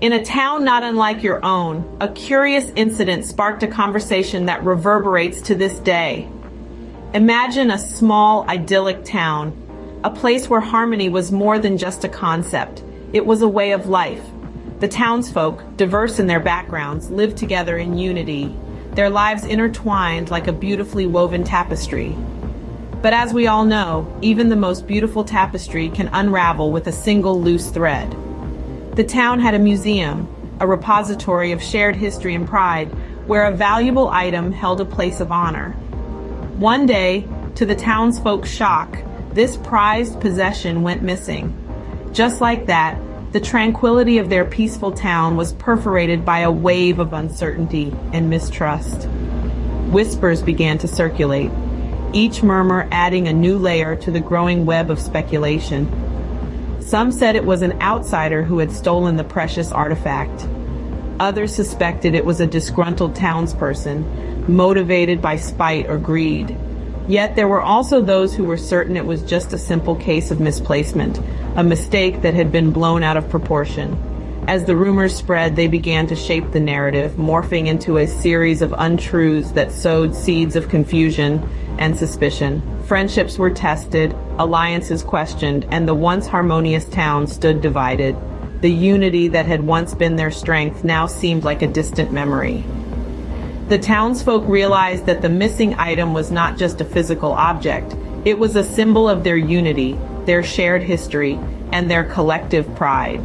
In a town not unlike your own, a curious incident sparked a conversation that reverberates to this day. Imagine a small, idyllic town, a place where harmony was more than just a concept. It was a way of life. The townsfolk, diverse in their backgrounds, lived together in unity, their lives intertwined like a beautifully woven tapestry. But as we all know, even the most beautiful tapestry can unravel with a single loose thread. The town had a museum, a repository of shared history and pride, where a valuable item held a place of honor. One day, to the townsfolk's shock, this prized possession went missing. Just like that, the tranquility of their peaceful town was perforated by a wave of uncertainty and mistrust. Whispers began to circulate, each murmur adding a new layer to the growing web of speculation. Some said it was an outsider who had stolen the precious artifact. Others suspected it was a disgruntled townsperson, motivated by spite or greed. Yet there were also those who were certain it was just a simple case of misplacement, a mistake that had been blown out of proportion. As the rumors spread, they began to shape the narrative, morphing into a series of untruths that sowed seeds of confusion and suspicion. Friendships were tested, alliances questioned, and the once harmonious town stood divided. The unity that had once been their strength now seemed like a distant memory. The townsfolk realized that the missing item was not just a physical object. It was a symbol of their unity, their shared history, and their collective pride.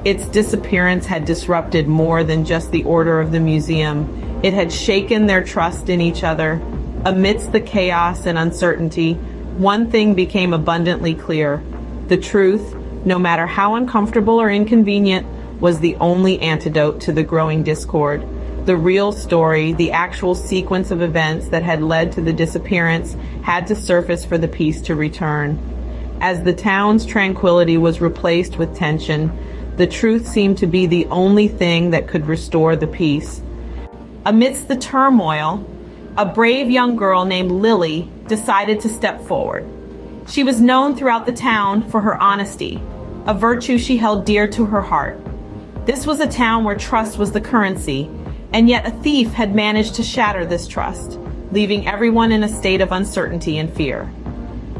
Its disappearance had disrupted more than just the order of the museum. It had shaken their trust in each other. Amidst the chaos and uncertainty, one thing became abundantly clear. The truth, no matter how uncomfortable or inconvenient, was the only antidote to the growing discord. The real story, the actual sequence of events that had led to the disappearance, had to surface for the peace to return. As the town's tranquility was replaced with tension, the truth seemed to be the only thing that could restore the peace. Amidst the turmoil, a brave young girl named Lily decided to step forward. She was known throughout the town for her honesty, a virtue she held dear to her heart. This was a town where trust was the currency, and yet a thief had managed to shatter this trust, leaving everyone in a state of uncertainty and fear.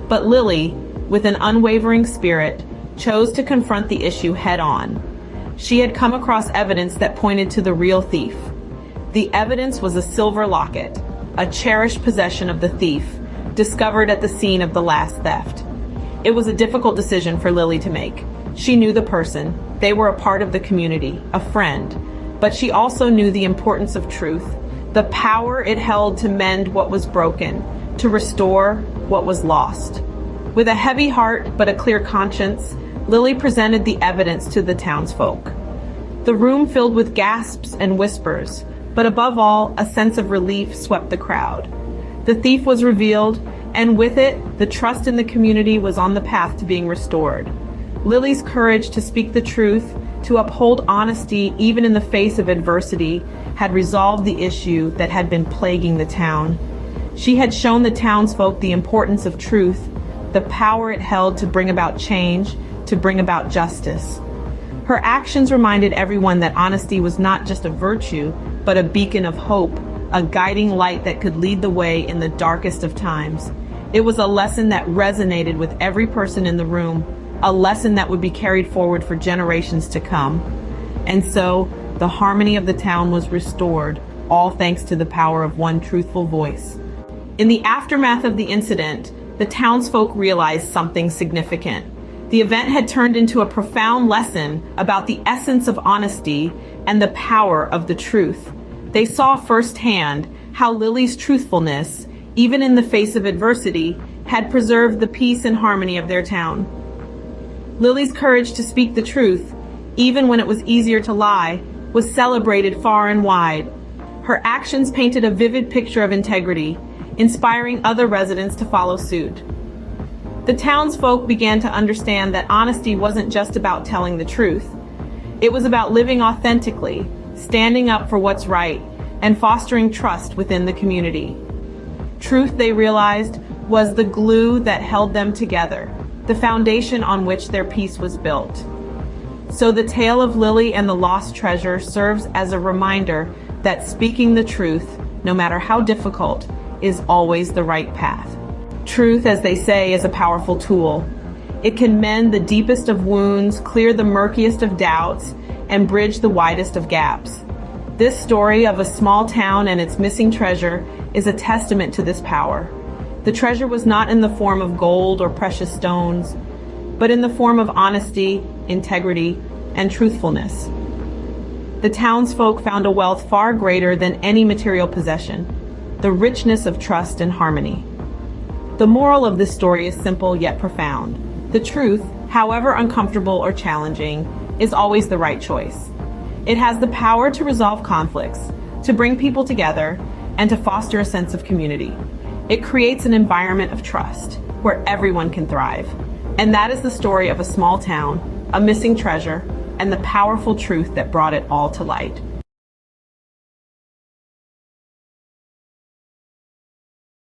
But Lily, with an unwavering spirit, chose to confront the issue head-on. She had come across evidence that pointed to the real thief. The evidence was a silver locket, a cherished possession of the thief, discovered at the scene of the last theft. It was a difficult decision for Lily to make. She knew the person. They were a part of the community, a friend. But she also knew the importance of truth, the power it held to mend what was broken, to restore what was lost. With a heavy heart but a clear conscience, Lily presented the evidence to the townsfolk. The room filled with gasps and whispers, but above all, a sense of relief swept the crowd. The thief was revealed, and with it, the trust in the community was on the path to being restored. Lily's courage to speak the truth, to uphold honesty even in the face of adversity, had resolved the issue that had been plaguing the town. She had shown the townsfolk the importance of truth, the power it held to bring about change, to bring about justice. Her actions reminded everyone that honesty was not just a virtue, but a beacon of hope, a guiding light that could lead the way in the darkest of times. It was a lesson that resonated with every person in the room, a lesson that would be carried forward for generations to come. And so, the harmony of the town was restored, all thanks to the power of one truthful voice. In the aftermath of the incident, the townsfolk realized something significant. The event had turned into a profound lesson about the essence of honesty and the power of the truth. They saw firsthand how Lily's truthfulness, even in the face of adversity, had preserved the peace and harmony of their town. Lily's courage to speak the truth, even when it was easier to lie, was celebrated far and wide. Her actions painted a vivid picture of integrity, inspiring other residents to follow suit. The townsfolk began to understand that honesty wasn't just about telling the truth. It was about living authentically, standing up for what's right, and fostering trust within the community. Truth, they realized, was the glue that held them together, the foundation on which their peace was built. So the tale of Lily and the lost treasure serves as a reminder that speaking the truth, no matter how difficult, is always the right path. Truth, as they say, is a powerful tool. It can mend the deepest of wounds, clear the murkiest of doubts, and bridge the widest of gaps. This story of a small town and its missing treasure is a testament to this power. The treasure was not in the form of gold or precious stones, but in the form of honesty, integrity, and truthfulness. The townsfolk found a wealth far greater than any material possession, the richness of trust and harmony. The moral of this story is simple yet profound. The truth, however uncomfortable or challenging, is always the right choice. It has the power to resolve conflicts, to bring people together, and to foster a sense of community. It creates an environment of trust where everyone can thrive. And that is the story of a small town, a missing treasure, and the powerful truth that brought it all to light.